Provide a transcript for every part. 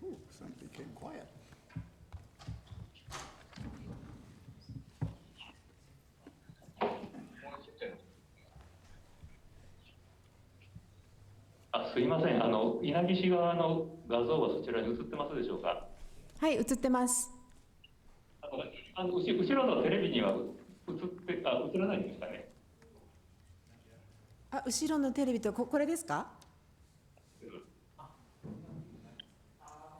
Ooh, some became quiet. Ah, すいません。稲城市側の画像はそちらに映ってますでしょうか。はい、映ってます。後ろのテレビには映らないんですかね。あ、後ろのテレビとこれですか？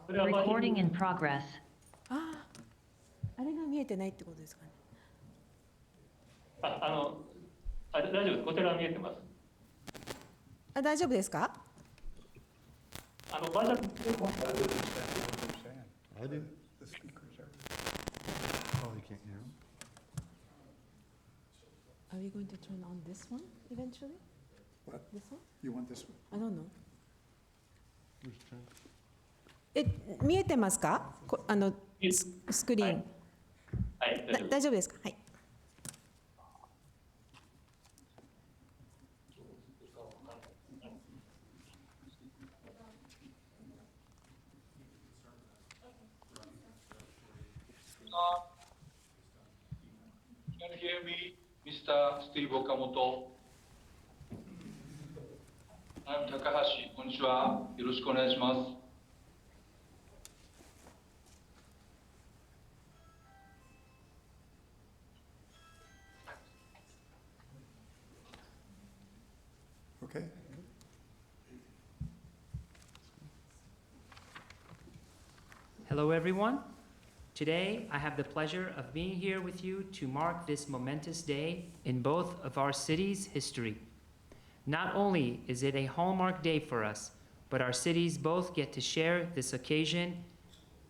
それはまあ Recording in progress. あれが見えてないってことですかね。大丈夫です。こちらは見えてます。大丈夫ですか？バージョン I didn't. The speakers are. Oh, you can't hear them? Are we going to turn on this one eventually? What? This one? You want this one? I don't know. Where's the turn? 見えてますか？スクリーン。はい、大丈夫です。大丈夫ですか？はい。Can you hear me, Mr. Steve Okamoto? I'm Takahashi. こんにちは。よろしくお願いします。Okay. Hello, everyone. Today, I have the pleasure of being here with you to mark this momentous day in both of our cities' history. Not only is it a hallmark day for us, but our cities both get to share this occasion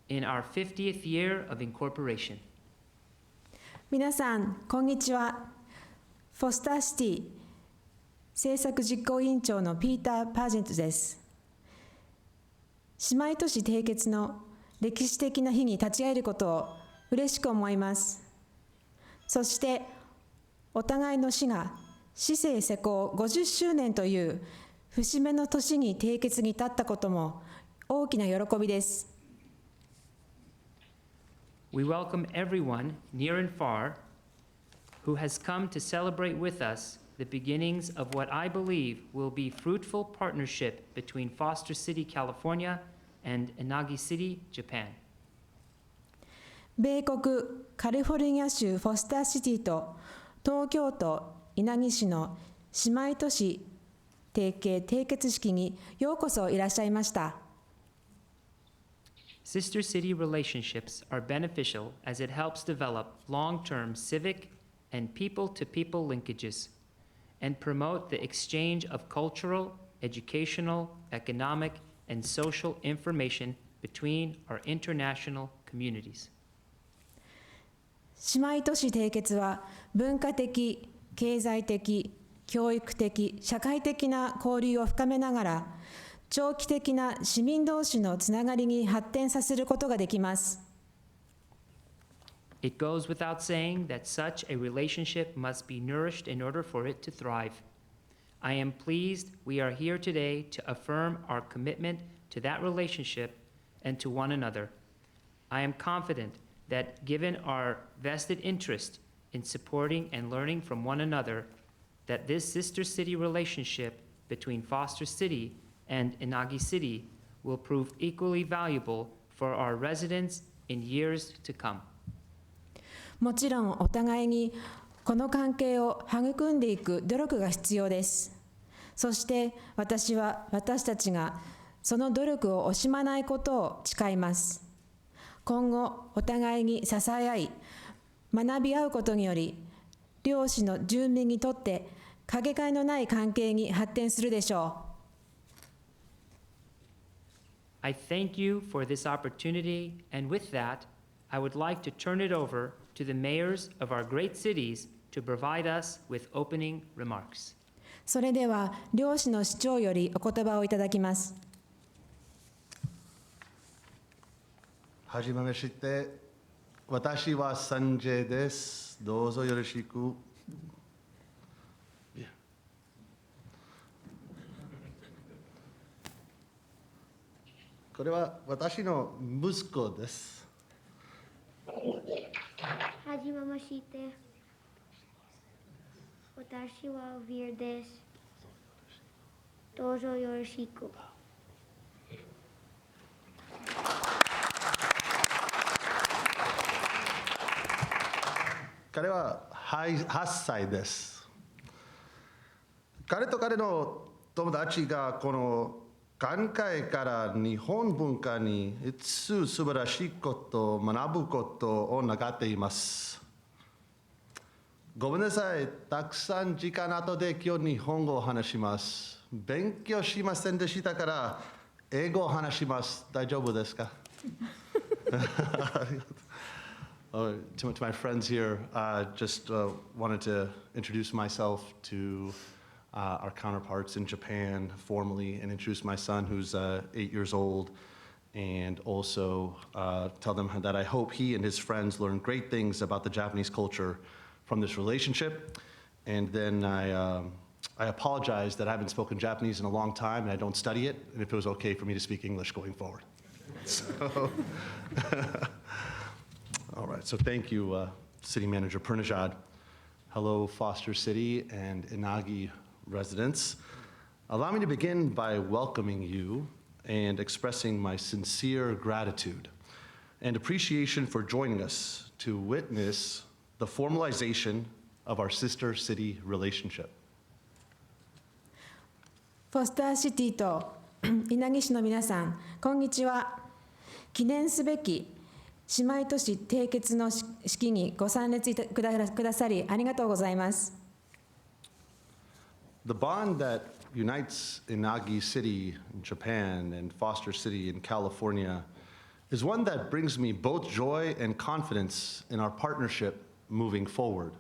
in our 50th year of incorporation. 皆さん、こんにちは。フォスターシティ政策実行委員長のピーター・パージェントです。姉妹都市締結の歴史的な日に立ち会えることを嬉しく思います。そしてお互いの市が市政施行50周年という節目の年に締結に立ったことも大きな喜びです。We welcome everyone, near and far, who has come to celebrate with us the beginnings of what I believe will be fruitful partnership between Foster City, California, and Inagi City, Japan. 米国カリフォルニア州フォスターシティと東京都稲城市の姉妹都市締結式にようこそいらっしゃいました。Sister city relationships are beneficial as it helps develop long-term civic and people-to-people linkages and promote the exchange of cultural, educational, economic, and social information between our international communities. 姉妹都市締結は文化的、経済的、教育的、社会的な交流を深めながら長期的な市民同士のつながりに発展させることができます。It goes without saying that such a relationship must be nourished in order for it to thrive. I am pleased we are here today to affirm our commitment to that relationship and to one another. I am confident that given our vested interest in supporting and learning from one another, that this sister city relationship between Foster City and Inagi City will prove equally valuable for our residents in years to come. もちろんお互いにこの関係を育んでいく努力が必要です。そして私たちがその努力を惜しまないことを誓います。今後お互いに支え合い学び合うことにより両市の住民にとってかけがえのない関係に発展するでしょう。I thank you for this opportunity, and with that, I would like to turn it over to the mayors of our great cities to provide us with opening remarks. それでは両市の市長よりお言葉をいただきます。はじめまして、私はサンジェです。どうぞよろしく。これは私の息子です。はじめまして。私はヴィルです。どうぞよろしく。彼は8歳です。彼と彼の友達がこの眼界から日本文化にいつ素晴らしいことを学ぶことを願っています。ごめんなさい、たくさん時間後で今日日本語を話します。勉強しませんでしたから英語を話します。大丈夫ですかto my friends here, just wanted to introduce myself to our counterparts in Japan formally and introduce my son who's 8 years old, and also tell them that I hope he and his friends learn great things about the Japanese culture from this relationship. And then I apologize that I haven't spoken Japanese in a long time and I don't study it, and if it was okay for me to speak English going forward. So, all right, so thank you, City Manager Purnajad. Hello, Foster City and Inagi residents. Allow me to begin by welcoming you and expressing my sincere gratitude and appreciation for joining us to witness the formalization of our sister city relationship. フォスターシティと稲城市の皆さん、こんにちは。記念すべき姉妹都市締結の式にご参列くださりありがとうございます。The bond that unites Inagi City in Japan and Foster City in California is one that brings me both joy and confidence in our partnership moving forward.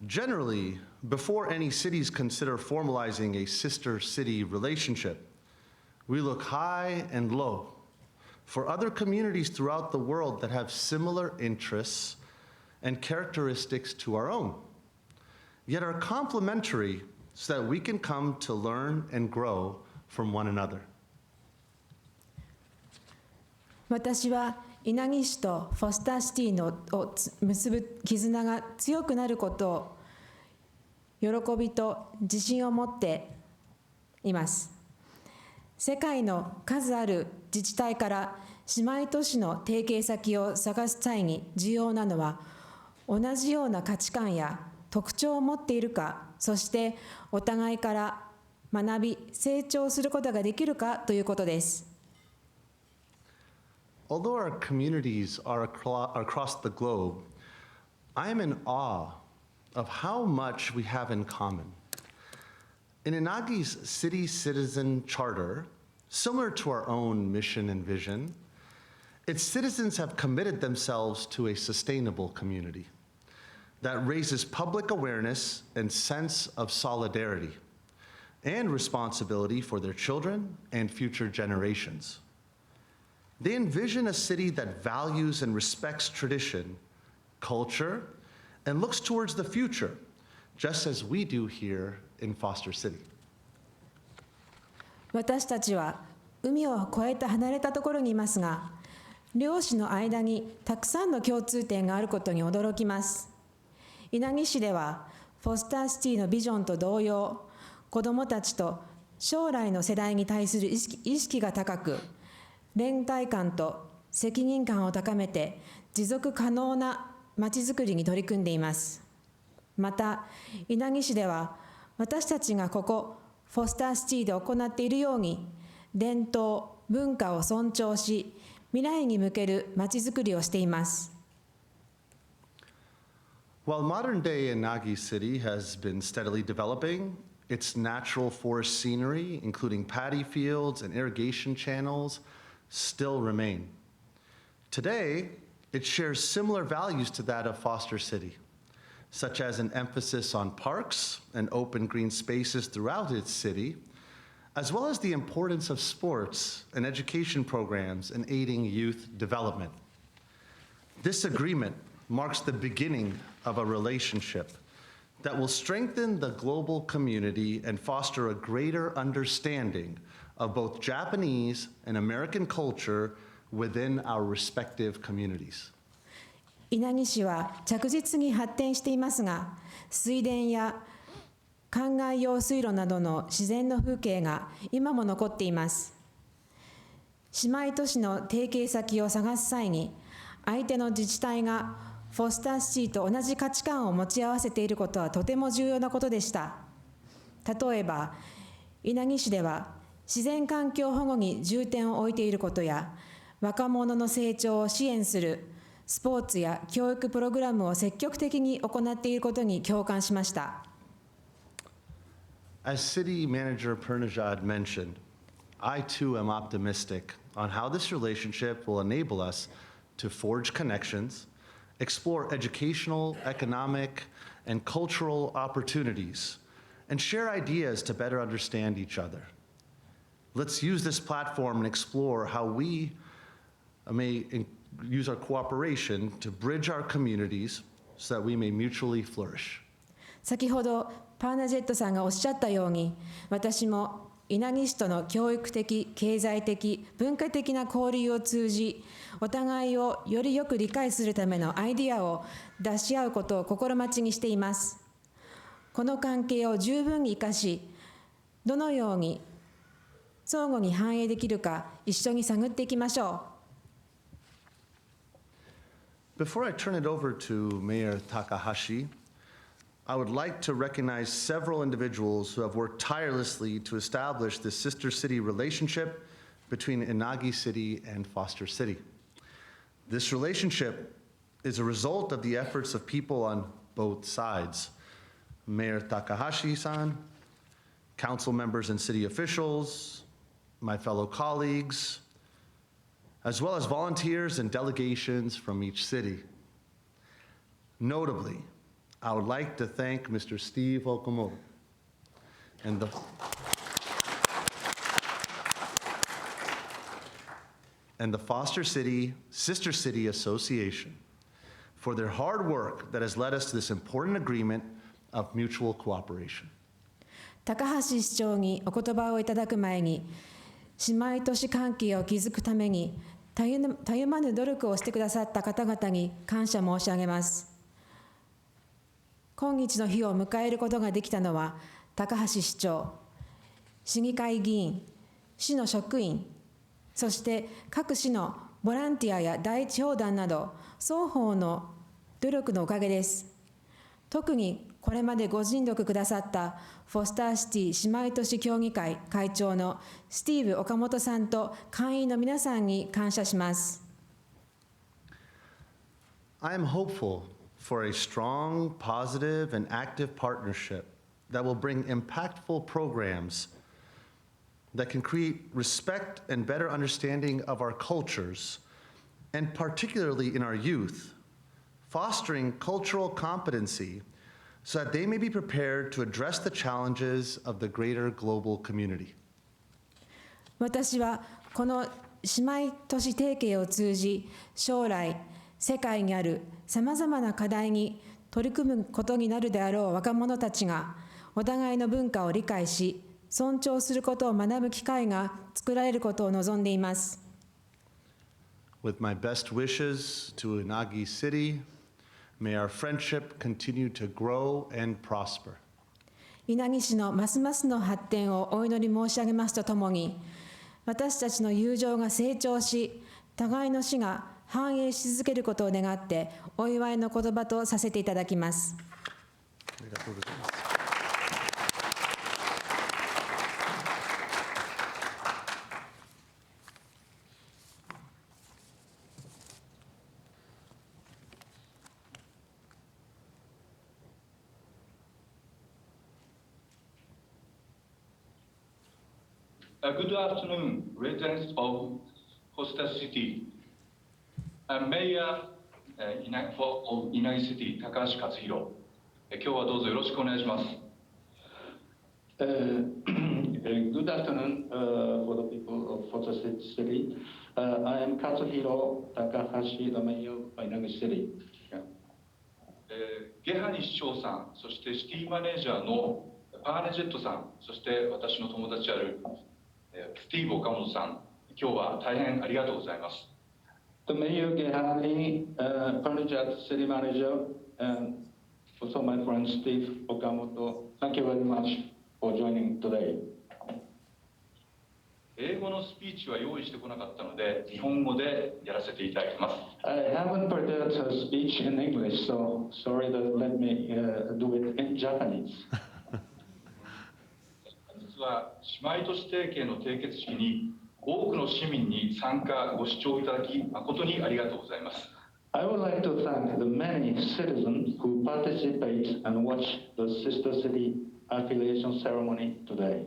Generally, before any cities consider formalizing a sister city relationship, we look high and low for other communities throughout the world that have similar interests and characteristics to our own, yet are complementary so that we can come to learn and grow from one another. 私は稲城市とフォスターシティを結ぶ絆が強くなることを喜びと自信を持っています。世界の数ある自治体から姉妹都市の提携先を探す際に重要なのは、同じような価値観や特徴を持っているか、そしてお互いから学び成長することができるかということです。Although our communities are across the globe, I am in awe of how much we have in common. In Inagi's City Citizen Charter, similar to our own mission and vision, its citizens have committed themselves to a sustainable community that raises public awareness and sense of solidarity and responsibility for their children and future generations. They envision a city that values and respects tradition, culture, and looks towards the future, just as we do here in Foster City. 私たちは海を越えて離れたところにいますが、両市の間にたくさんの共通点があることに驚きます。稲城市ではフォスターシティのビジョンと同様、子どもたちと将来の世代に対する意識が高く、連帯感と責任感を高めて持続可能なまちづくりに取り組んでいます。また、稲城市では私たちがここフォスターシティで行っているように、伝統、文化を尊重し、未来に向けるまちづくりをしています。While modern-day Inagi City has been steadily developing, its natural forest scenery, including paddy fields and irrigation channels, still remain. Today, it shares similar values to that of Foster City, such as an emphasis on parks and open green spaces throughout its city, as well as the importance of sports and education programs in aiding youth development. This agreement marks the beginning of a relationship that will strengthen the global community and foster a greater understanding of both Japanese and American culture within our respective communities. 稲城市は着実に発展していますが、水田や灌漑用水路などの自然の風景が今も残っています。姉妹都市の提携先を探す際に、相手の自治体がフォスターシティと同じ価値観を持ち合わせていることはとても重要なことでした。例えば、稲城市では自然環境保護に重点を置いていることや、若者の成長を支援するスポーツや教育プログラムを積極的に行っていることに共感しました。As City Manager Pernajad mentioned, I too am optimistic on how this relationship will enable us to forge connections, explore educational, economic, and cultural opportunities, and share ideas to better understand each other. Let's use this platform and explore how we may use our cooperation to bridge our communities so that we may mutually flourish. 先ほどパーナジェットさんがおっしゃったように、私も稲城市との教育的、経済的、文化的な交流を通じ、お互いをよりよく理解するためのアイデアを出し合うことを心待ちにしています。この関係を十分に生かし、どのように相互に反映できるか一緒に探っていきましょう。Before I turn it over to Mayor Takahashi, I would like to recognize several individuals who have worked tirelessly to establish this sister city relationship between Inagi City and Foster City. This relationship is a result of the efforts of people on both sides. Mayor Takahashi-san, council members and city officials, my fellow colleagues, as well as volunteers and delegations from each city. Notably, I would like to thank Mr. Steve Okamoto and the Foster City Sister City Association for their hard work that has led us to this important agreement of mutual cooperation. 高橋市長にお言葉をいただく前に、姉妹都市関係を築くためにたゆまぬ努力をしてくださった方々に感謝申し上げます。今日の日を迎えることができたのは、高橋市長、市議会議員、市の職員、そして各市のボランティアや第一砲団など双方の努力のおかげです。特にこれまでご尽力くださったフォスターシティ姉妹都市協議会会長のスティーブ岡本さんと会員の皆さんに感謝します。I am hopeful for a strong, positive, and active partnership that will bring impactful programs that can create respect and better understanding of our cultures, and particularly in our youth, fostering cultural competency so that they may be prepared to address the challenges of the greater global community. 私はこの姉妹都市提携を通じ、将来世界にあるさまざまな課題に取り組むことになるであろう若者たちが、お互いの文化を理解し、尊重することを学ぶ機会が作られることを望んでいます。With my best wishes to Inagi City, may our friendship continue to grow and prosper. 稲城市のますますの発展をお祈り申し上げますとともに、私たちの友情が成長し、互いの死が繁栄し続けることを願って、お祝いの言葉とさせていただきます。ありがとうございます。Good afternoon, residents of Foster City. I'm Mayor of Inagi City, 高橋克弘。今日はどうぞよろしくお願いします。Good afternoon for the people of Foster City. I am Katsuhiro Takahashi, the mayor of Inagi City. ゲハニ市長さん、そしてシティマネージャーのパーネジェットさん、そして私の友達であるスティーブ岡本さん、今日は大変ありがとうございます。The Mayor Gehani, Pernijat City Manager, and also my friend Steve Okamoto, thank you very much for joining today. 英語のスピーチは用意してこなかったので、日本語でやらせていただきます。I haven't prepared a speech in English, so sorry that let me do it in Japanese. 実は姉妹都市提携の締結式に多くの市民に参加ご視聴いただき誠にありがとうございます。I would like to thank the many citizens who participate and watch the Sister City affiliation ceremony today.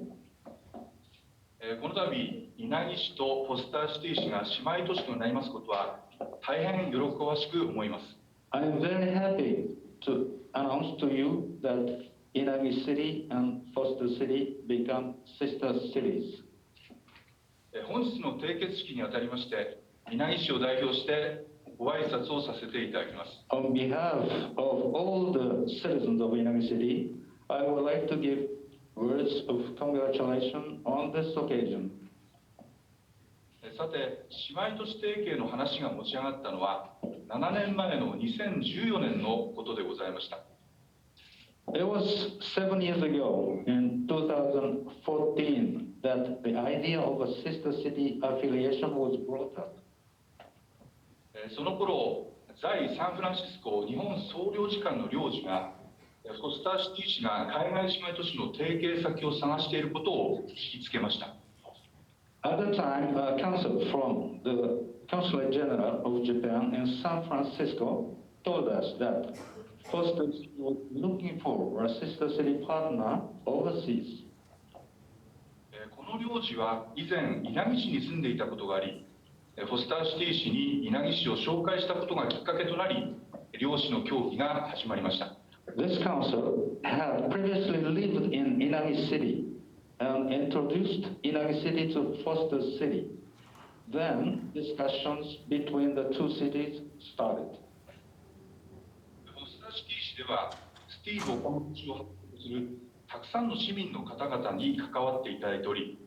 この度、稲城市とフォスターシティ市が姉妹都市となりますことは大変喜ばしく思います。I am very happy to announce to you that Inagi City and Foster City become sister cities. 本日の締結式にあたりまして、稲城市を代表してご挨拶をさせていただきます。On behalf of all the citizens of Inagi City, I would like to give words of congratulations on this occasion. さて、姉妹都市提携の話が持ち上がったのは7年前の2014年のことでございました。It was 7 years ago, in 2014, that the idea of a sister city affiliation was brought up. その頃、在サンフランシスコ日本総領事館の領事がフォスターシティ市が海外姉妹都市の提携先を探していることを聞きつけました。At the time, a counsel from the Consulate General of Japan in San Francisco told us that Foster City was looking for a sister city partner overseas. この領事は以前稲城市に住んでいたことがあり、フォスターシティ市に稲城市を紹介したことがきっかけとなり、両市の協議が始まりました。This council had previously lived in Inagi City and introduced Inagi City to Foster City. Then discussions between the two cities started. フォスターシティ市ではスティーブ・岡本氏を発表するたくさんの市民の方々に関わっていただいており、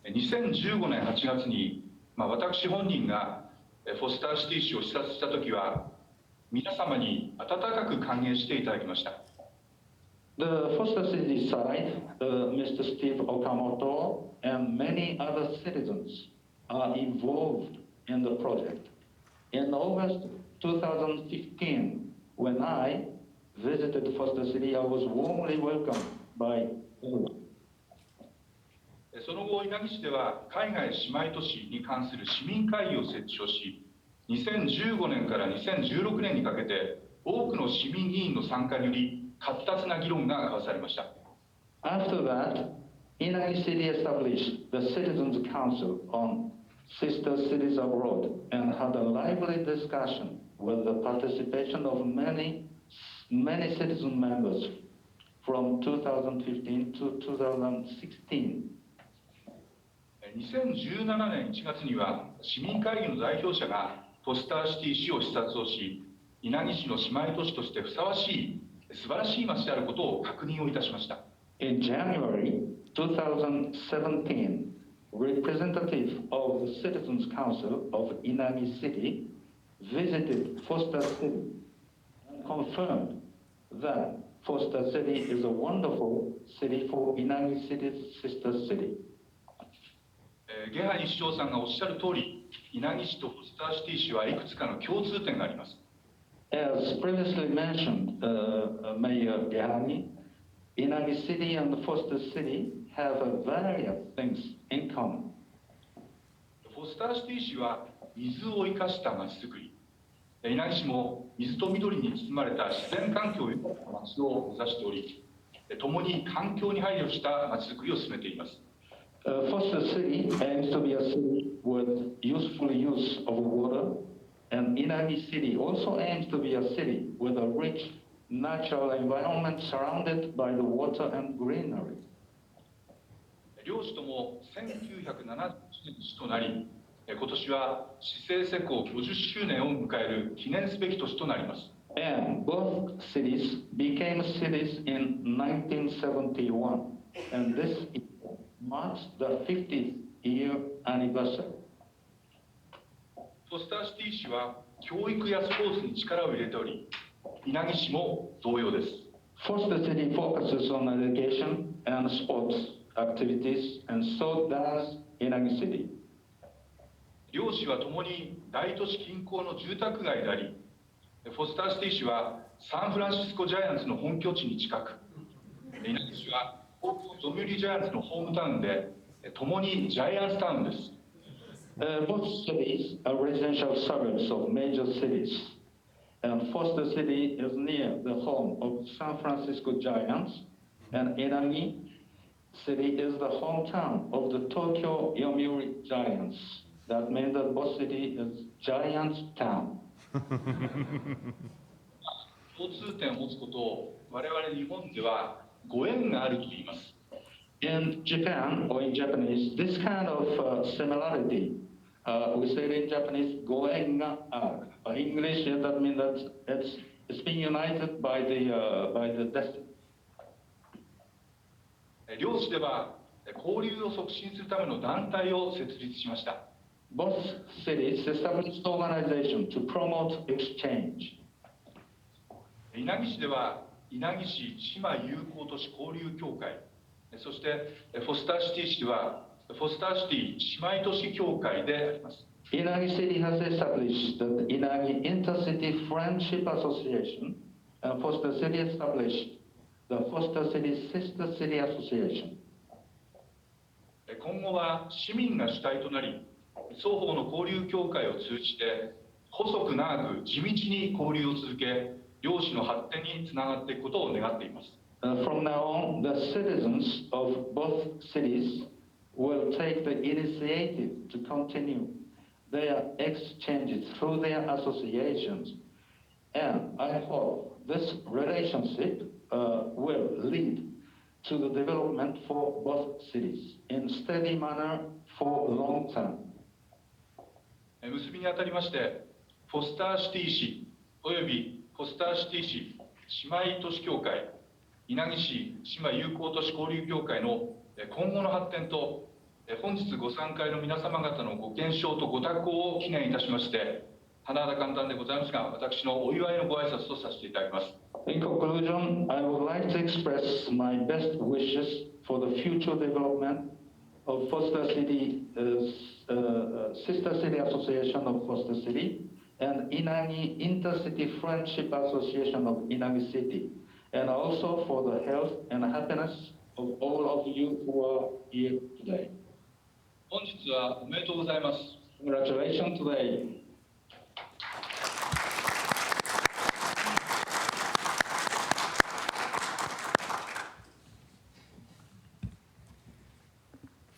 2015年8月に、私本人がフォスターシティ市を視察したときは皆様に温かく歓迎していただきました。The Foster City side, Mr. Steve Okamoto and many other citizens are involved in the project. In August 2015, when I visited Foster City, I was warmly welcomed by everyone. その後、稲城市では海外姉妹都市に関する市民会議を設置をし、2015年から2016年にかけて多くの市民議員の参加により活発な議論が交わされました。After that, Inagi City established the Citizens Council on Sister Cities Abroad and had a lively discussion with the participation of many citizen members from 2015 to 2016. 2017年1月には市民会議の代表者がフォスターシティ市を視察をし、稲城市の姉妹都市としてふさわしい素晴らしい町であることを確認をいたしました。In January 2017, representative of the Citizens Council of Inagi City visited Foster City and confirmed that Foster City is a wonderful city for Inagi City's sister city. ゲハニ市長さんがおっしゃる通り、稲城市とフォスターシティ市はいくつかの共通点があります。As previously mentioned, Mayor Gehani, Inagi City and Foster City have various things in common. フォスターシティ市は水を生かした町づくり、稲城市も水と緑に包まれた自然環境を豊かな町を目指しており、共に環境に配慮した町づくりを進めています。Foster City aims to be a city with useful use of water, and Inagi City also aims to be a city with a rich natural environment surrounded by the water and greenery. 両市とも1971年の市となり、今年は市政施行50周年を迎える記念すべき年となります。And both cities became cities in 1971, and this marks the 50th year anniversary. フォスターシティ市は教育やスポーツに力を入れており、稲城市も同様です。Foster City focuses on education and sports activities, and so does Inagi City. 両市はともに大都市近郊の住宅街であり、フォスターシティ市はサンフランシスコジャイアンツの本拠地に近く、稲城市は東京読売ジャイアンツのホームタウンで、ともにジャイアンツタウンです。Both cities are residential suburbs of major cities, and Foster City is near the home of San Francisco Giants, and Inagi City is the hometown of the Tokyo Yomiuri Giants. That means that both cities is Giants Town. 共通点を持つことを我々日本ではご縁があると言います。In Japan, or in Japanese, this kind of similarity, we say it in Japanese, goen ga aru. In English, that means that it's being united by the destiny. 両市では交流を促進するための団体を設立しました。Both cities established organization to promote exchange. 稲城市では稲城市島友好都市交流協会、そしてフォスターシティ市ではフォスターシティ姉妹都市協会であります。Inagi City has established the Inagi Intercity Friendship Association, and Foster City established the Foster City Sister City Association. 今後は市民が主体となり、双方の交流協会を通じて細く長く地道に交流を続け、両市の発展につながっていくことを願っています。From now on, the citizens of both cities will take the initiative to continue their exchanges through their associations, and I hope this relationship will lead to the development for both cities in steady manner for long term. 結びにあたりまして、フォスターシティ市およびフォスターシティ市姉妹都市協会、稲城市島友好都市交流協会の今後の発展と、本日ご参加の皆様方のご健勝とご多幸を祈念いたしまして、甚だ簡単でございますが、私のお祝いのご挨拶とさせていただきます。In conclusion, I would like to express my best wishes for the future development of Foster City, Sister City Association of Foster City, and Inagi Intercity Friendship Association of Inagi City, and also for the health and happiness of all of you who are here today. 本日はおめでとうございます。Congratulations today.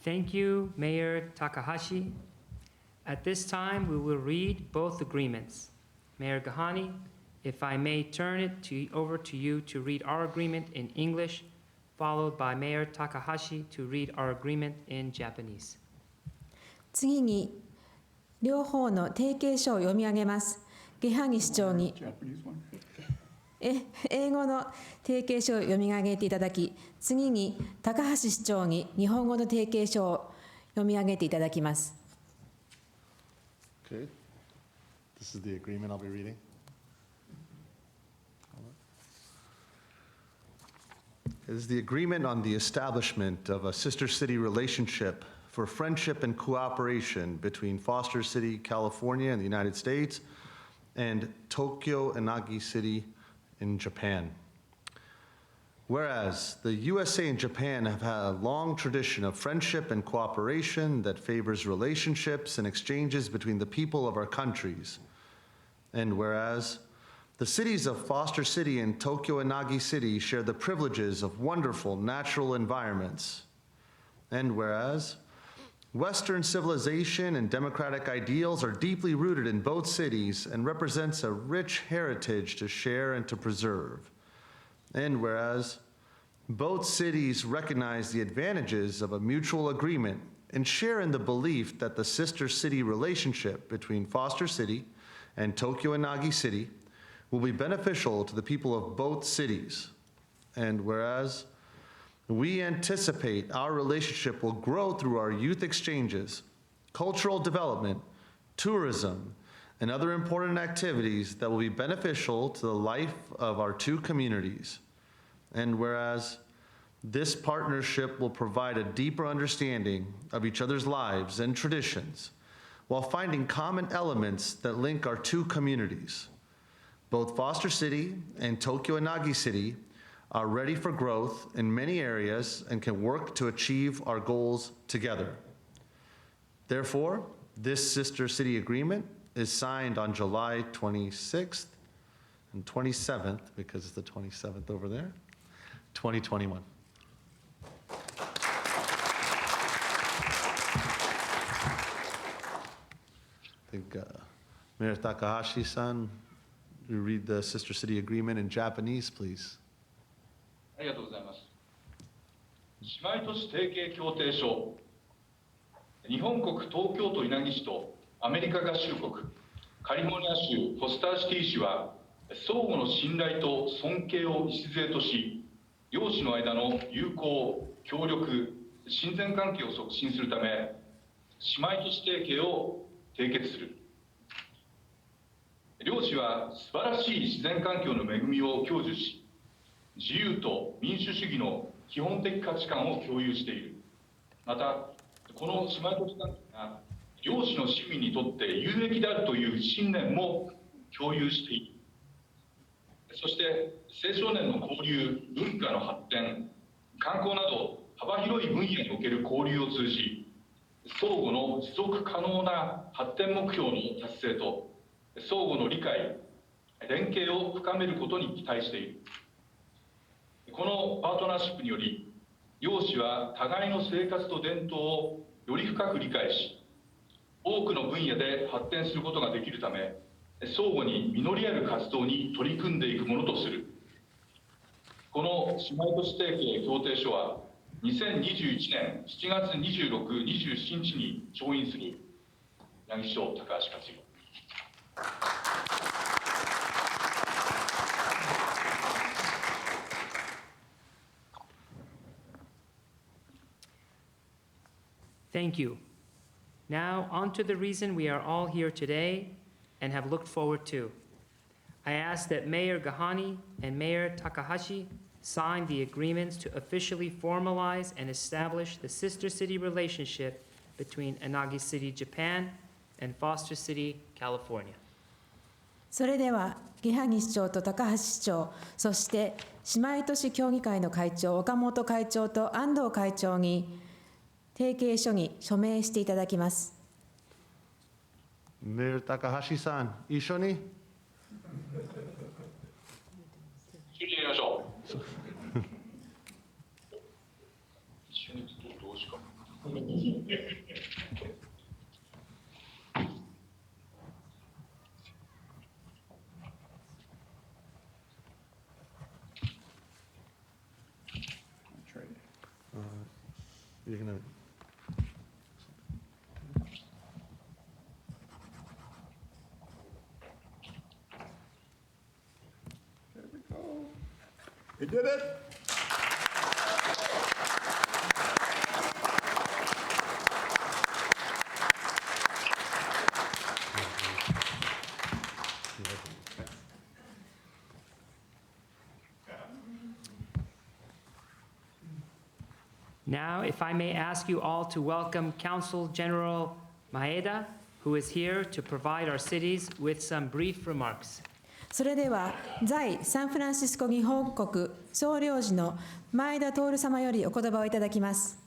Thank you, Mayor Takahashi. At this time, we will read both agreements. Mayor Gahani, if I may turn it over to you to read our agreement in English, followed by Mayor Takahashi to read our agreement in Japanese. 次に両方の提携書を読み上げます。ゲハギ市長に Japanese one? 英語の提携書を読み上げていただき、次に高橋市長に日本語の提携書を読み上げていただきます。Okay. This is the agreement I'll be reading. It is the agreement on the establishment of a sister city relationship for friendship and cooperation between Foster City, California in the United States and Tokyo Inagi City in Japan. Whereas the USA and Japan have had a long tradition of friendship and cooperation that favors relationships and exchanges between the people of our countries. And whereas the cities of Foster City and Tokyo Inagi City share the privileges of wonderful natural environments. And whereas Western civilization and democratic ideals are deeply rooted in both cities and represents a rich heritage to share and to preserve. And whereas both cities recognize the advantages of a mutual agreement and share in the belief that the sister city relationship between Foster City and Tokyo Inagi City will be beneficial to the people of both cities. And whereas We anticipate our relationship will grow through our youth exchanges, cultural development, tourism, and other important activities that will be beneficial to the life of our two communities. And whereas this partnership will provide a deeper understanding of each other's lives and traditions while finding common elements that link our two communities. Both Foster City and Tokyo Inagi City are ready for growth in many areas and can work to achieve our goals together. Therefore, this sister city agreement is signed on July 26th and 27th, because it's the 27th over there, 2021. I think Mayor Takahashi-san, you read the sister city agreement in Japanese, please. ありがとうございます。姉妹都市提携協定書。日本国東京都稲城市とアメリカ合衆国カリフォルニア州フォスターシティ市は相互の信頼と尊敬を礎とし、両市の間の友好、協力、親善関係を促進するため、姉妹都市提携を締結する。両市は素晴らしい自然環境の恵みを享受し、自由と民主主義の基本的価値観を共有している。また、この姉妹都市関係が両市の市民にとって有益であるという信念も共有している。そして青少年の交流、文化の発展、観光など幅広い分野における交流を通じ、相互の持続可能な発展目標の達成と相互の理解、連携を深めることに期待している。このパートナーシップにより、両市は互いの生活と伝統をより深く理解し、多くの分野で発展することができるため、相互に実りある活動に取り組んでいくものとする。この姉妹都市提携協定書は、2021年7月26、27日に調印する稲城市長高橋克弘。Thank you. Now, on to the reason we are all here today and have looked forward to. I ask that Mayor Gahani and Mayor Takahashi sign the agreements to officially formalize and establish the sister city relationship between Inagi City, Japan, and Foster City, California. それではギハギ市長と高橋市長、そして姉妹都市協議会の会長岡本会長と安藤会長に提携書に署名していただきます。Mayor Takahashi-san, 一緒に。一緒にやりましょう。一緒にどうしよう。You're gonna. There we go. We did it. Now, if I may ask you all to welcome Consul General Maeda, who is here to provide our cities with some brief remarks. それでは在サンフランシスコ日本国総領事の前田徹様よりお言葉をいただきます。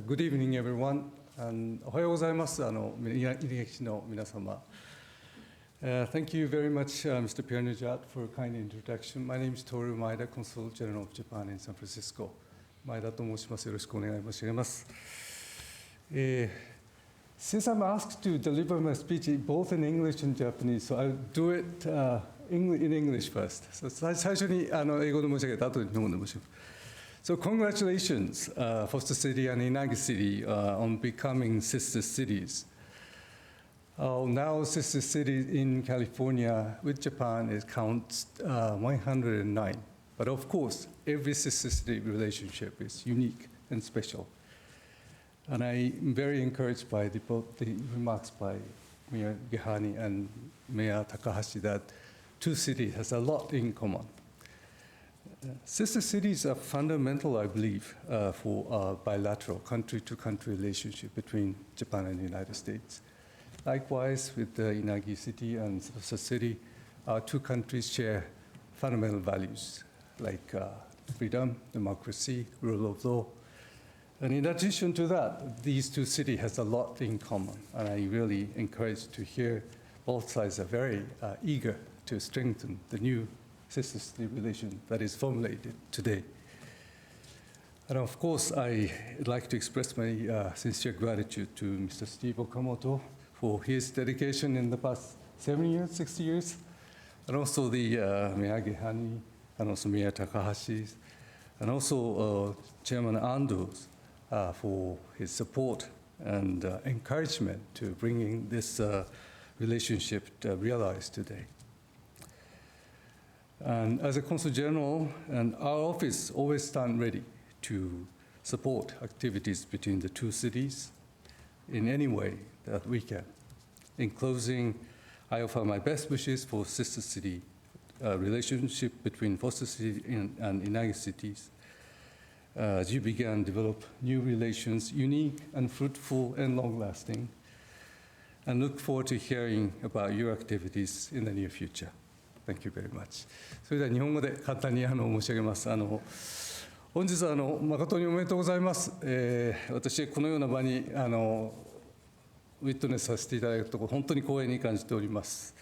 Good evening, everyone. おはようございます。稲城市の皆様。Thank you very much, Mr. Pianujat, for a kind introduction. My name is Toru Maeda, Consul General of Japan in San Francisco. 前田と申します。よろしくお願い申し上げます。Since I'm asked to deliver my speech both in English and Japanese, so I'll do it in English first. So 最初に英語で申し上げた後に日本語で申し上げます。So congratulations, Foster City and Inagi City, on becoming sister cities. Now, sister cities in California with Japan is counts 109. But of course, every sister city relationship is unique and special. And I'm very encouraged by both the remarks by Mayor Gehani and Mayor Takahashi that two cities has a lot in common. Sister cities are fundamental, I believe, for bilateral country-to-country relationship between Japan and the United States. Likewise, with the Inagi city and Sasa city, our two countries share fundamental values like freedom, democracy, rule of law. And in addition to that, these two cities has a lot in common. And I really encourage to hear both sides are very eager to strengthen the new sister city relation that is formulated today. And of course, I'd like to express my sincere gratitude to Mr. Steve Okamoto for his dedication in the past 7 years, 6 years, and also the Mayor Gehani, and also Mayor Takahashi, and also Chairman Andrews for his support and encouragement to bringing this relationship realized today. And as a Consul General, and our office always stand ready to support activities between the two cities in any way that we can. In closing, I offer my best wishes for sister city relationship between Foster City and Inagi cities as you began to develop new relations, unique and fruitful and long-lasting, and look forward to hearing about your activities in the near future. Thank you very much. それでは日本語で簡単に申し上げます。本日は誠におめでとうございます。私このような場にウィットネスさせていただくところ本当に光栄に感じております。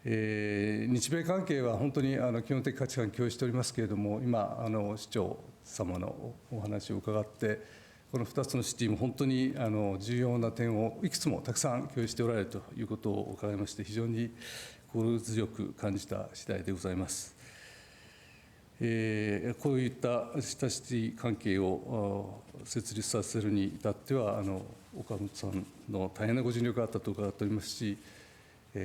日米関係は本当に基本的価値観を共有しておりますけれども、今市長様のお話を伺ってこの2つのシティも本当に重要な点をいくつもたくさん共有しておられるということを伺いまして非常に心強く感じた次第でございます。こういった親しい関係を設立させるに至っては岡本さんの大変なご尽力があったと伺っておりますし、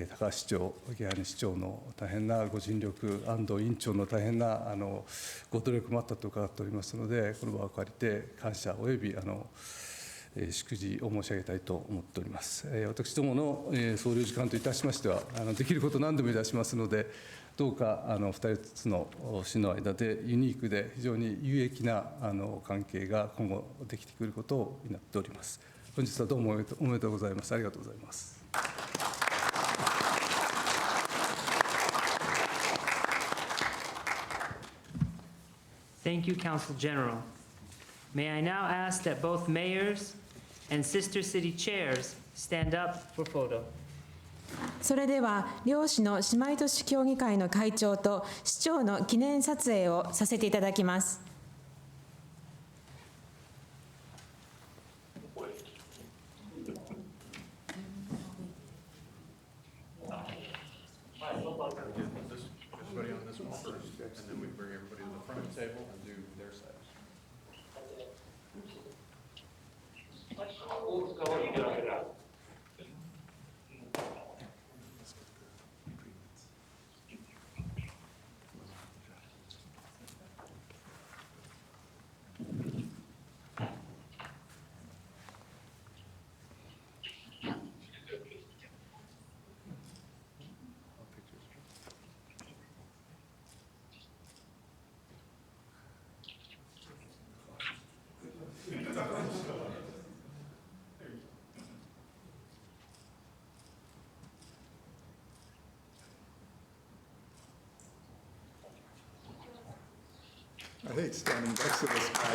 高橋市長、池谷市長の大変なご尽力、安藤委員長の大変なご努力もあったと伺っておりますので、この場を借りて感謝および祝辞を申し上げたいと思っております。私どもの総領事館といたしましては、できること何でもいたしますので、どうか2つの市の間でユニークで非常に有益な関係が今後できてくることを祈っております。本日はどうもおめでとうございます。ありがとうございます。Thank you, Council General. May I now ask that both mayors and sister city chairs stand up for photo. それでは両市の姉妹都市協議会の会長と市長の記念撮影をさせていただきます。Everybody on this one first, and then we bring everybody to the front table and do their side. 'I hate standing next to this guy.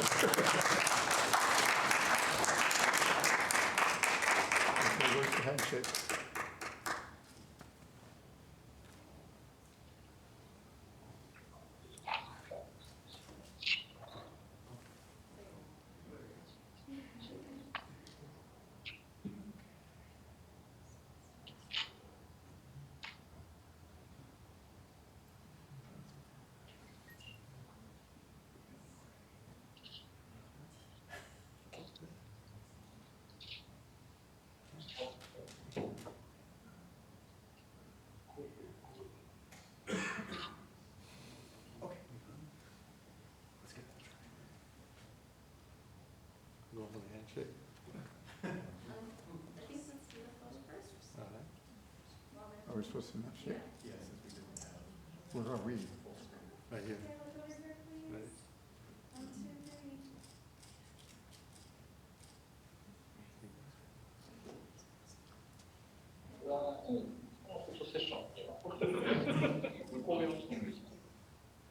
Okay, where's the handshake? supposed to not share? Where are we? Right here. Ready?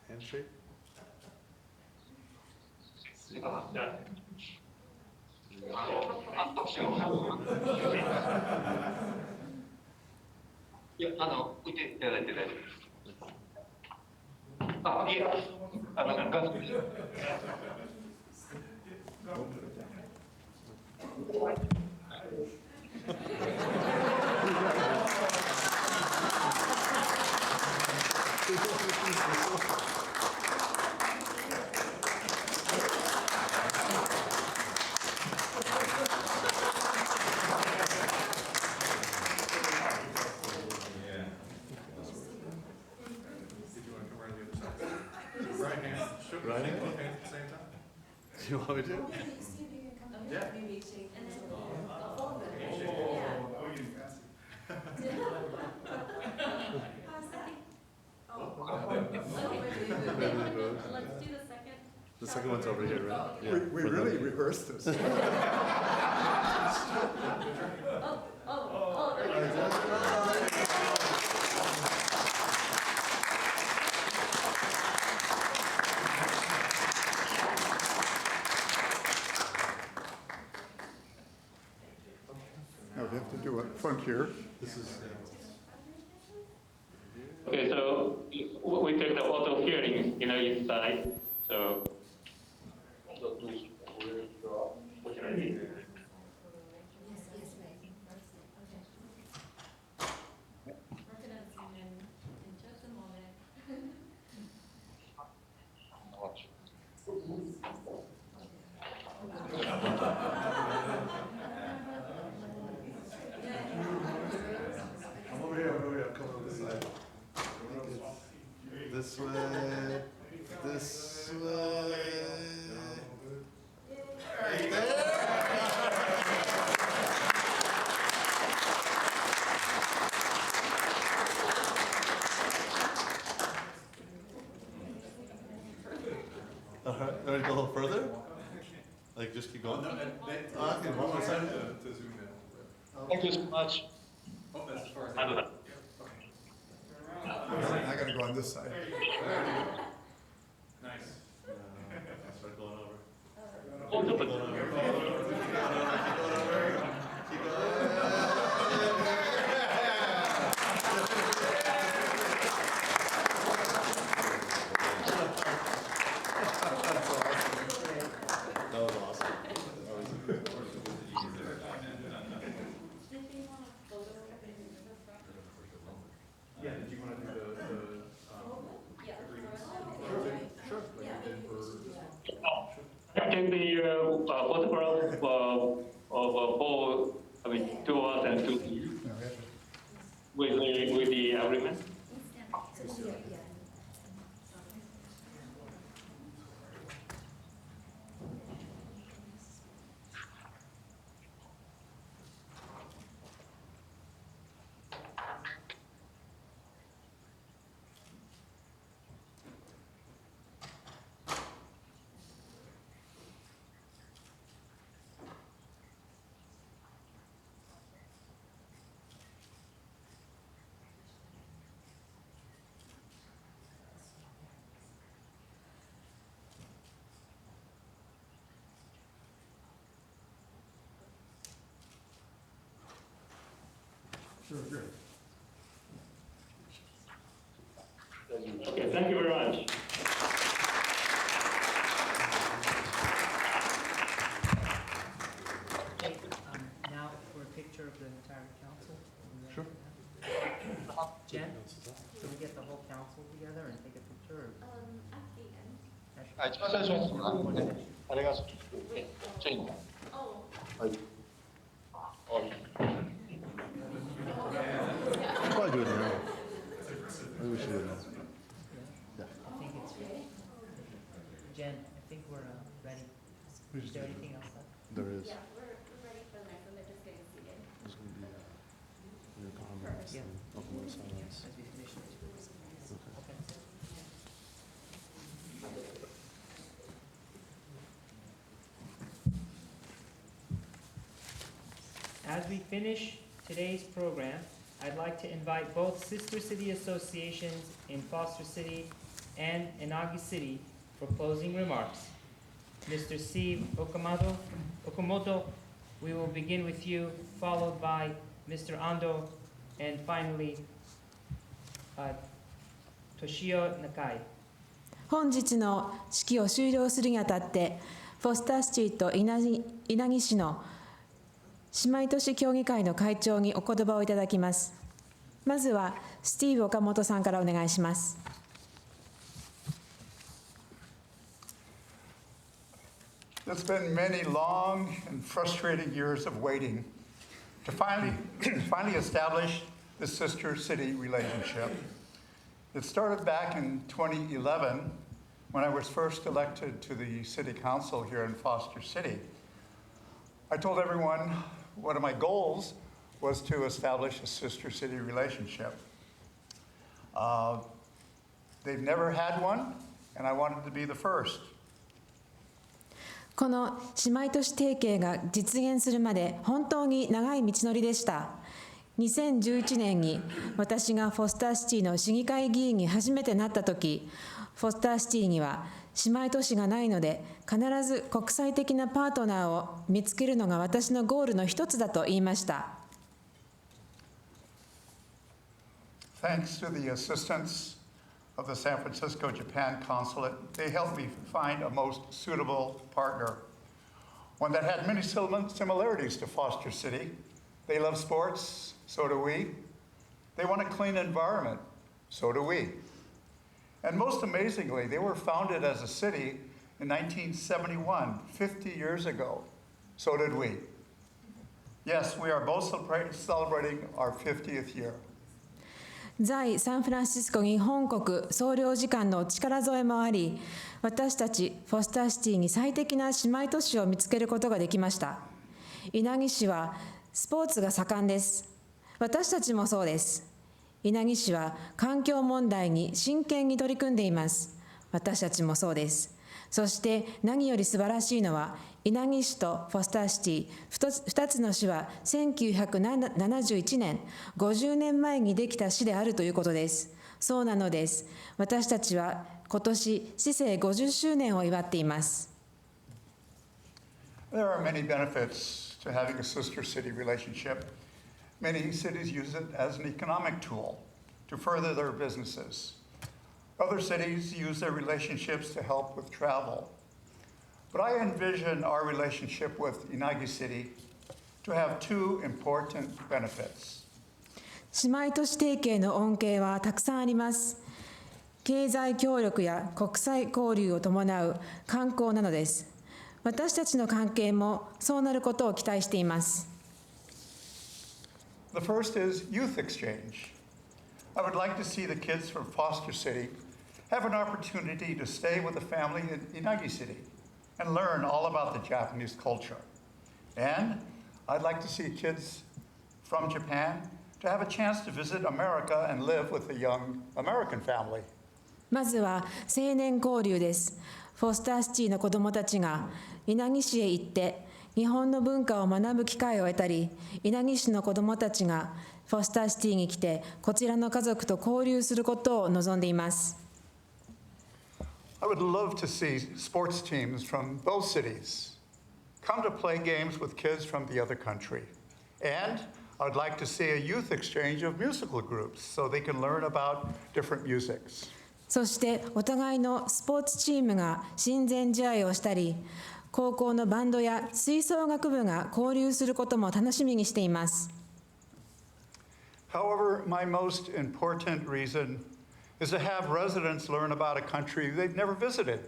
Handshake? Did you want to come around the other side? Right hand, shook, Right shake hand? both hands at the same time? Do you want me to? Yeah. Let's do the second. The second one's over here, right? Yeah, We for the- really rehearsed this. Now we have to do it front here. This is. Okay, so we take the photo here in Inagi side. So. What should I do? We're gonna zoom in just a moment. I'm over here, come on this side. This way, this way. Right there. All right, you want to go a little further? Like just keep going? Okay, one more time. To zoom in. Thank you so much. Oh, that's as far as. I don't know. I gotta go on this side. Nice. Start going over. もうちょっと。 That was awesome. Yeah, did you want to do Yeah. Sure. Like you did for. Take the photograph for, I mean, 2 hours and 2 Now we have to with the agreement. Sure, sure. Okay, thank you very much. Now for a picture of the entire council. Sure. Jen, can we get the whole council together and take a picture? Or- はい、一番最初にそのあれがチェイン。はい。 Probably do it now. Maybe we should do it now. I think it's, Jen, I think we're ready. We Is just there do it. anything else left? There is. Yeah, we're ready for the next one, they're just getting seated. There's going to be your comments Yeah. and open the side. as we finish this. Okay. As we finish today's program, I'd like to invite both sister city associations in Foster City and Inagi City for closing remarks. Mr. Steve Okamoto, we will begin with you, followed by Mr. Ando, and finally, Toshio Nakai. 本日の式を終了するにあたって、フォスターシティと稲城市の姉妹都市協議会の会長にお言葉をいただきます。まずはスティーブ岡本さんからお願いします。It's been many long and frustrating years of waiting to finally establish the sister city relationship. It started back in 2011 when I was first elected to the city council here in Foster City. I told everyone one of my goals was to establish a sister city relationship. They've never had one, and I wanted to be the first. この姉妹都市提携が実現するまで本当に長い道のりでした。2011年に私がフォスターシティの市議会議員に初めてなった時、フォスターシティには姉妹都市がないので、必ず国際的なパートナーを見つけるのが私のゴールの一つだと言いました。Thanks to the assistance of the San Francisco Japan Consulate, they helped me find a most suitable partner, one that had many similarities to Foster City. They love sports, so do we. They want a clean environment, so do we. And most amazingly, they were founded as a city in 1971, 50 years ago. So did we. Yes, we are both celebrating our 50th year. 在サンフランシスコ日本国総領事館の力添えもあり、私たちフォスターシティに最適な姉妹都市を見つけることができました。稲城市はスポーツが盛んです。私たちもそうです。稲城市は環境問題に真剣に取り組んでいます。私たちもそうです。そして何より素晴らしいのは、稲城市とフォスターシティ2つの市は1971年、50年前にできた市であるということです。そうなのです。私たちは今年市政50周年を祝っています。There are many benefits to having a sister city relationship. Many cities use it as an economic tool to further their businesses. Other cities use their relationships to help with travel. But I envision our relationship with Inagi City to have two important benefits. 姉妹都市提携の恩恵はたくさんあります。経済協力や国際交流を伴う観光なのです。私たちの関係もそうなることを期待しています。The first is youth exchange. I would like to see the kids from Foster City have an opportunity to stay with a family in Inagi City and learn all about the Japanese culture. And I'd like to see kids from Japan to have a chance to visit America and live with a young American family. まずは青年交流です。フォスターシティの子どもたちが稲城市へ行って日本の文化を学ぶ機会を得たり、稲城市の子どもたちがフォスターシティに来てこちらの家族と交流することを望んでいます。I would love to see sports teams from both cities come to play games with kids from the other country. And I'd like to see a youth exchange of musical groups so they can learn about different musics. そしてお互いのスポーツチームが親善試合をしたり、高校のバンドや吹奏楽部が交流することも楽しみにしています。However, my most important reason is to have residents learn about a country they've never visited.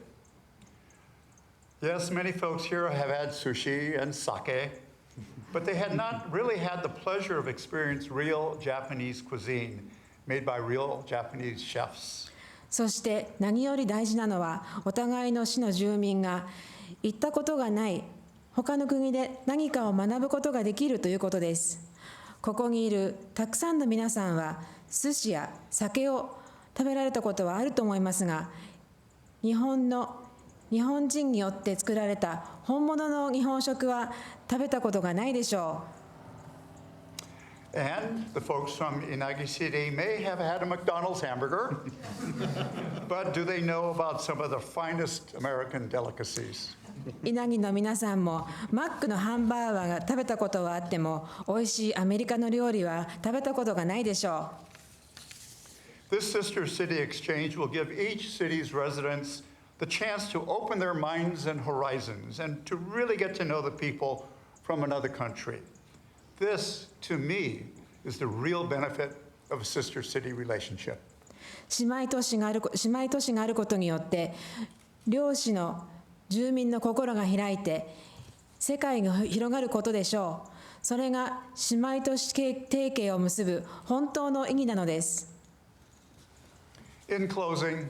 Yes, many folks here have had sushi and sake, but they had not really had the pleasure of experiencing real Japanese cuisine made by real Japanese chefs. そして何より大事なのは、お互いの市の住民が行ったことがない他の国で何かを学ぶことができるということです。ここにいるたくさんの皆さんは寿司や酒を食べられたことはあると思いますが、日本人によって作られた本物の日本食は食べたことがないでしょう。And the folks from Inagi City may have had a McDonald's hamburger, but do they know about some of the finest American delicacies? 稲城の皆さんもマックのハンバーガーが食べたことはあっても、美味しいアメリカの料理は食べたことがないでしょう。 This sister city exchange will give each city's residents the chance to open their minds and horizons and to really get to know the people from another country. This, to me, is the real benefit of a sister city relationship. 姉妹都市があることによって、両市の住民の心が開いて世界が広がることでしょう。それが姉妹都市提携を結ぶ本当の意義なのです。In closing,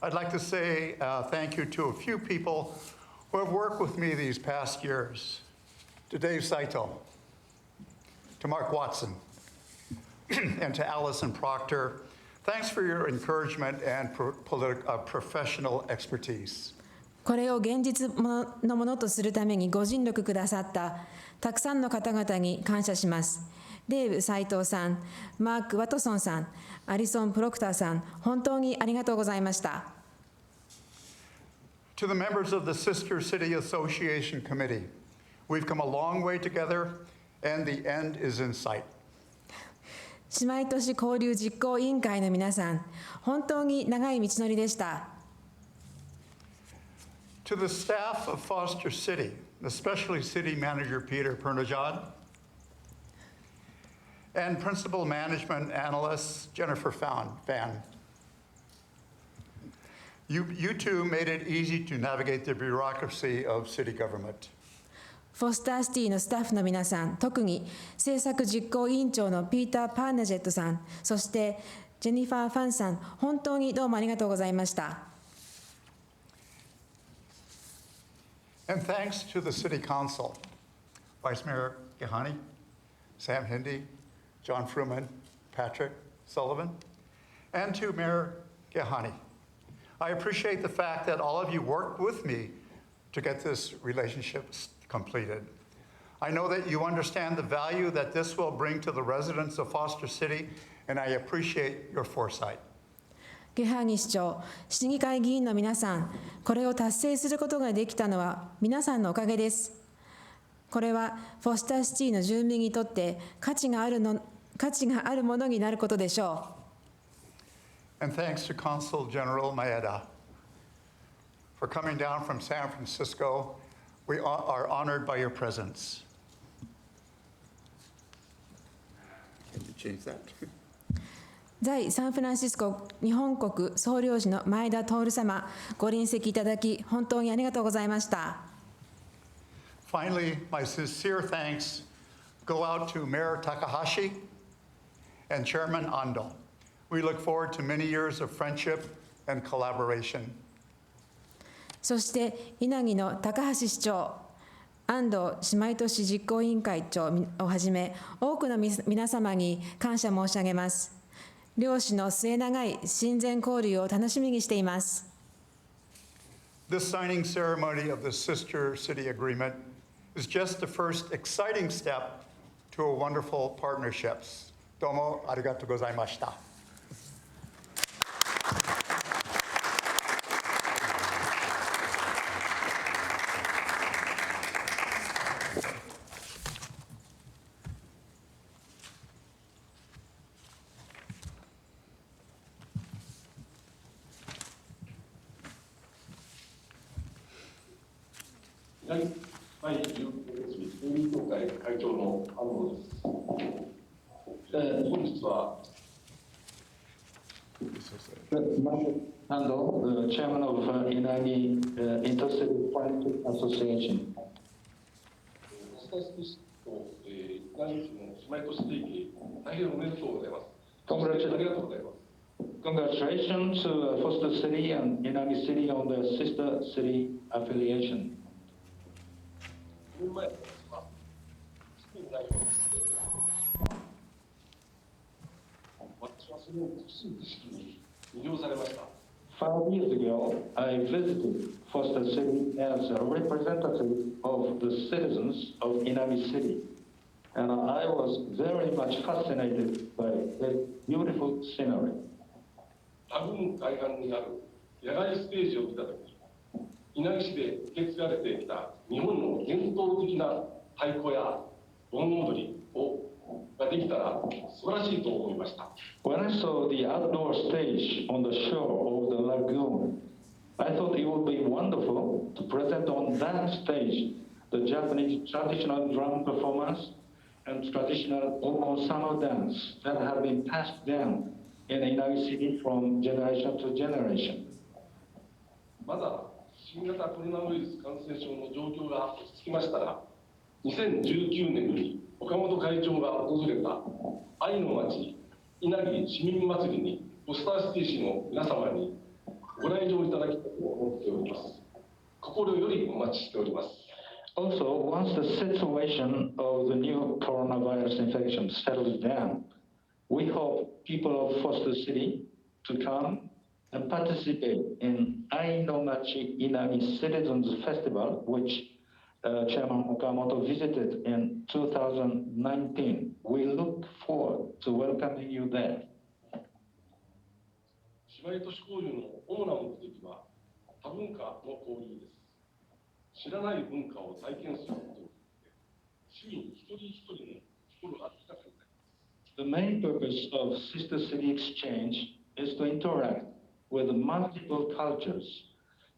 I'd like to say thank you to a few people who have worked with me these past years. To Dave Saito, to Mark Watson, and to Allison Proctor. Thanks for your encouragement and professional expertise. これを現実のものとするためにご尽力くださったたくさんの方々に感謝します。デーブ斉藤さん、マーク・ワトソンさん、アリソン・プロクターさん、本当にありがとうございました。To the members of the Sister City Association Committee, we've come a long way together, and the end is in sight. 姉妹都市交流実行委員会の皆さん、本当に長い道のりでした。To the staff of Foster City, especially City Manager Peter Pernajad, and Principal Management Analyst Jennifer Fan. You two made it easy to navigate the bureaucracy of city government. フォスターシティのスタッフの皆さん、特に政策実行委員長のピーター・パーナジェットさん、そしてジェニファー・ファンさん、本当にどうもありがとうございました。And thanks to the City Council, Vice Mayor Gehani, Sam Hindi, John Fruman, Patrick Sullivan, and to Mayor Gehani. I appreciate the fact that all of you worked with me to get this relationship completed. I know that you understand the value that this will bring to the residents of Foster City, and I appreciate your foresight. ゲハーニ市長、市議会議員の皆さん、これを達成することができたのは皆さんのおかげです。これはフォスターシティの住民にとって価値があるものになることでしょう。And thanks to Consul General Maeda for coming down from San Francisco. We are honored by your presence. Can you change that? 在サンフランシスコ日本国総領事の前田徹様、ご臨席いただき本当にありがとうございました。Finally, my sincere thanks go out to Mayor Takahashi and Chairman Ando. We look forward to many years of friendship and collaboration. そして稲城の高橋市長、安藤姉妹都市実行委員会長をはじめ多くの皆様に感謝申し上げます。両市の末永い親善交流を楽しみにしています。This signing ceremony of the Sister City Agreement is just the first exciting step to a wonderful partnerships. どうもありがとうございました。はい、住民協会会長の安藤です。本日はAndo, Chairman of Inagi Intercity Friendship Association. スタスティスと稲城市の姉妹都市提携、大変おめでとうございます。ありがとうございます。Congratulations to Foster City and Inagi City on the sister city affiliation. 4年前はスペイン代表です。私はそその美しい景色に魅了されました。5 years ago, I visited Foster City as a representative of the citizens of Inagi City, and I was very much fascinated by the beautiful scenery. ラグーン海岸にある野外ステージを見たとき、稲城市で受け継がれてきた日本の伝統的な太鼓や盆踊りができたら素晴らしいと思いました。When I saw the outdoor stage on the shore of the lagoon, I thought it would be wonderful to present on that stage the Japanese traditional drum performance and traditional Omo-sama dance that have been passed down in Inagi City from generation to generation. まだ新型コロナウイルス感染症の状況が落ち着きましたら、2019年に岡本会長が訪れた愛の町稲城市民祭りにポスターシティ市の皆様にご来場いただきたいと思っております。心よりお待ちしております。Also, once the situation of the new coronavirus infection settles down, we hope people of Foster City to come and participate in Ainomachi Inagi Citizens Festival, which Chairman Okamoto visited in 2019. We look forward to welcoming you there. 姉妹都市交流の主な目的は多文化の交流です。知らない文化を体験することによって市民一人一人の心が豊かになります。The main purpose of Sister City Exchange is to interact with multiple cultures.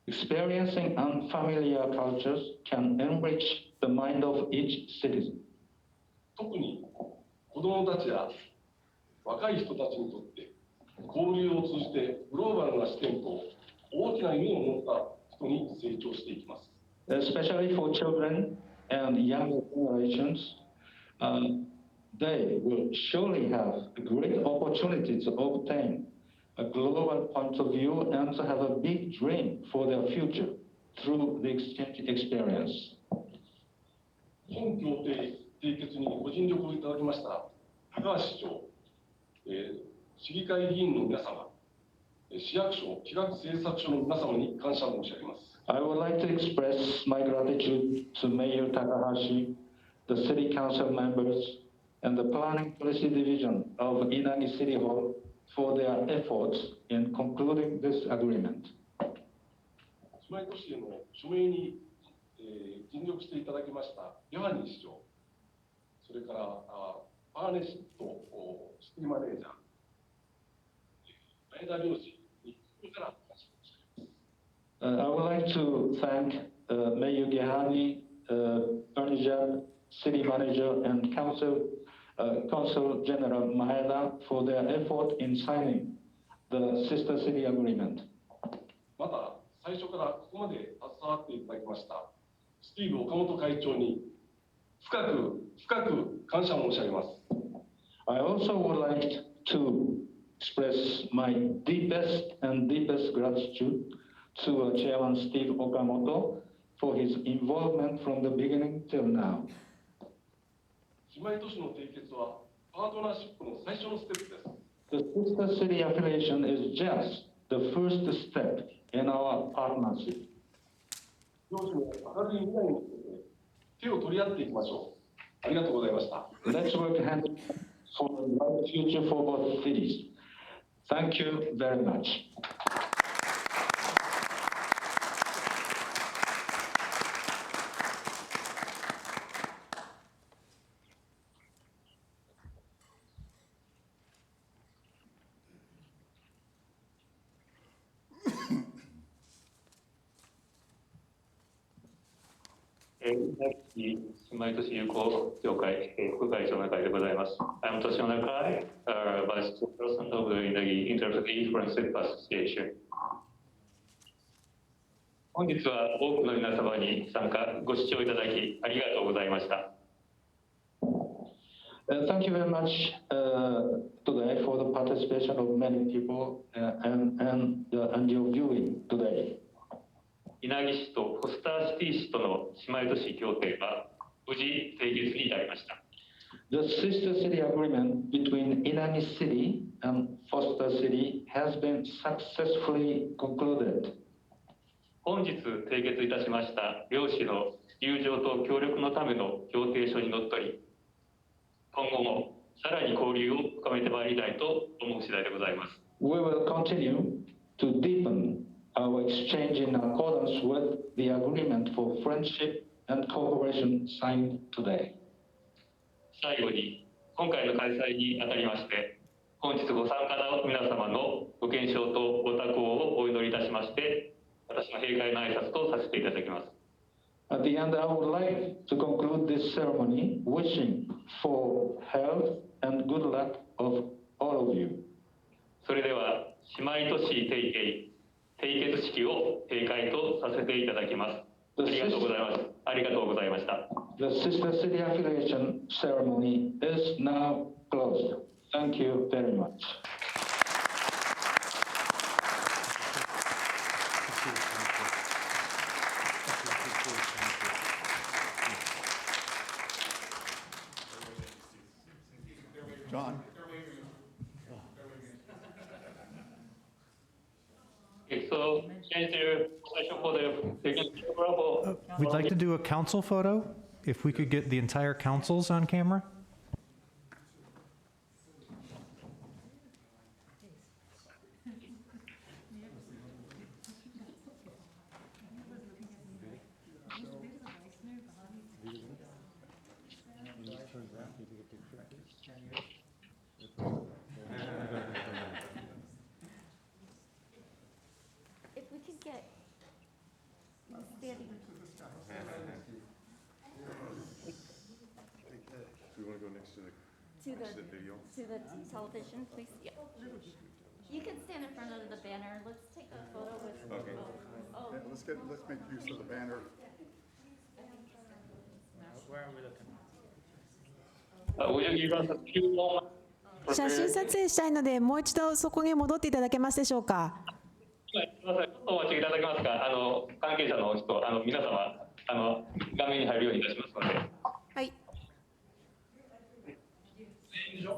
Experiencing unfamiliar cultures can enrich the mind of each citizen. 特に子どもたちや若い人たちにとって交流を通じてグローバルな視点と大きな夢を持った人に成長していきます。Especially for children and younger generations, they will surely have a great opportunity to obtain a global point of view and to have a big dream for their future through the exchange experience. 本協定締結にご尽力をいただきました高橋市長、市議会議員の皆様、市役所、企画政策所の皆様に感謝申し上げます。I would like to express my gratitude to Mayor Takahashi, the City Council members, and the Planning Policy Division of Inagi City Hall for their efforts in concluding this agreement. 姉妹都市への署名に、尽力していただきましたヨハニ市長、それからアーネストシティマネージャー、前田良司に心から感謝申し上げます。I would like to thank Mayor Gehani, Ernijab, City Manager, and Consul General Maeda for their effort in signing the Sister City Agreement. また最初からここまで携わっていただきましたスティーブ岡本会長に深く感謝申し上げます。I also would like to express my deepest gratitude to Chairman Steve Okamoto for his involvement from the beginning till now. 姉妹都市の締結はパートナーシップの最初のステップです。The Sister City affiliation is just the first step in our partnership. 両親の明るい未来に向けて手を取り合っていきましょう。ありがとうございました。Let's work hand in hand for a bright future for both cities. Thank you very much. Inagi姉妹都市友好協会副会長の中でございます。I'm Toshio Nakai, Vice Chairperson of the Inagi Interfaith Friendship Association. 本日は多くの皆様に参加、ご視聴いただきありがとうございました。Thank you very much today for the participation of many people and your viewing today. 稲城市とフォスターシティ市との姉妹都市協定は無事締結に至りました。The sister city agreement between Inagi City and Foster City has been successfully concluded. 本日締結いたしました両市の友情と協力のための協定書にのっとり、今後もさらに交流を深めてまいりたいと思う次第でございます。We will continue to deepen our exchange in accordance with the agreement for friendship and cooperation signed today. 最後に、今回の開催にあたりまして、本日ご参加の皆様のご健勝とご多幸をお祈りいたしまして、私の閉会の挨拶とさせていただきます。At the end, I would like to conclude this ceremony wishing for health and good luck of all of you. それでは、姉妹都市締結式を閉会とさせていただきます。ありがとうございます。ありがとうございました。The sister city affiliation ceremony is now closed. Thank you very much. John? Okay, so change your session for the bravo. We'd like to do a council photo, if we could get the entire councils on camera. If we could get standing. Do we want to go next to the video? To the television, please. Yeah. You can stand in front of the banner. Let's take a photo with. Okay. Oh. Yeah, let's make use of the banner. Where are we looking? Would you give us a few moments? 写真撮影したいので、もう一度そこに戻っていただけますでしょうか。すみません、ちょっとお待ちいただけますか。関係者の人、皆様、画面に入るようにいたしますので。はい。皆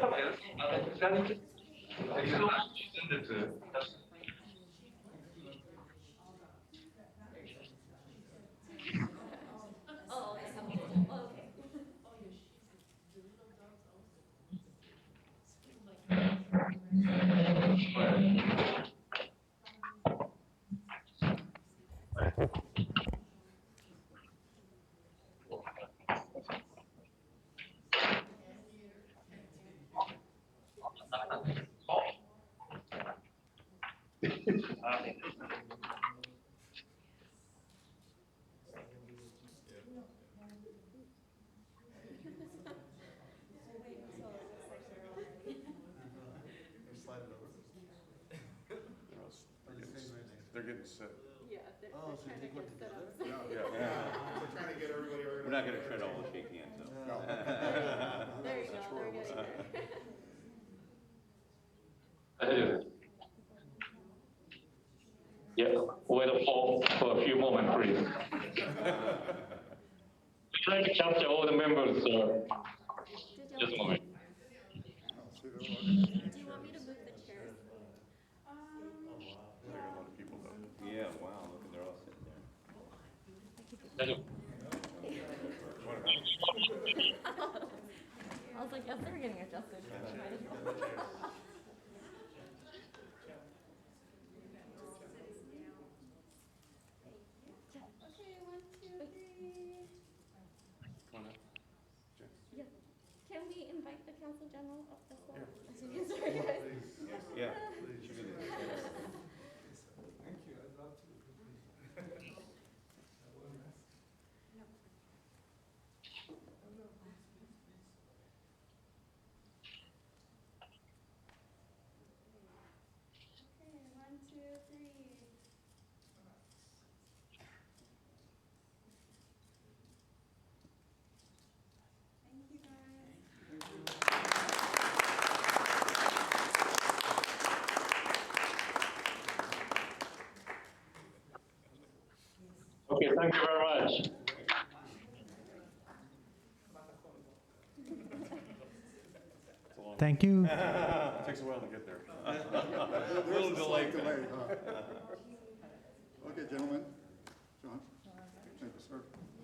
様、こちらに鉄道陳列They're getting set. Yeah, they're trying to get set up. We're trying to get everybody organized. We're not going to try to all shake hands, though. There you go, they're getting there. 大丈夫です。Yeah, wait for a few moments, please. We try to capture all the members, sir. Just a moment. Do you want me to move the chairs? Yeah, wow, look, they're all sitting there. 大丈夫。I was like, yes, they're getting adjusted. Might as well. Okay, 1, 2, 3. Yeah. Can we invite the council general up as well? Sorry, guys. Yeah. Okay, 1, 2, 3. Thank you, guys. Okay, thank you very much. Thank you. It takes a while to get there. There's a slight delay, huh? Okay, gentlemen. John? Thank you, sir.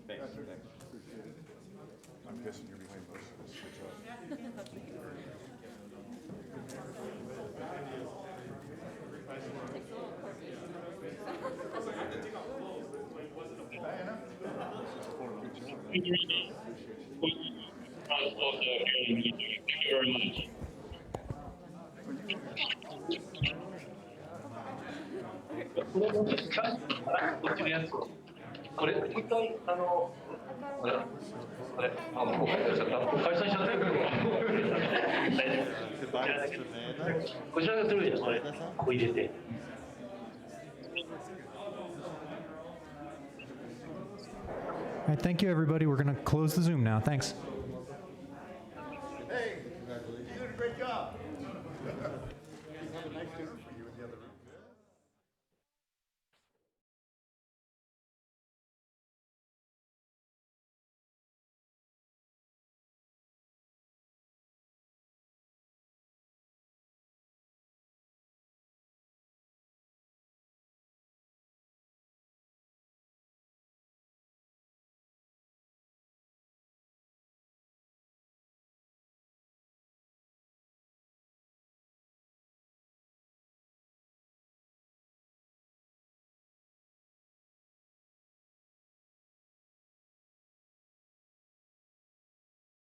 Thanks, Patrick, thanks. appreciate it. I'm guessing you're behind most of this. Good job. Diana? Thank you very much. これどうですか？こっちのやつ。これ一回これもう解散しちゃった。解散しちゃったよ。こちらがするじゃん。これここ入れて。All right, thank you, everybody. We're going to close the Zoom now. Thanks. Hey, you did a great job. We have a nice dinner for you in the other room.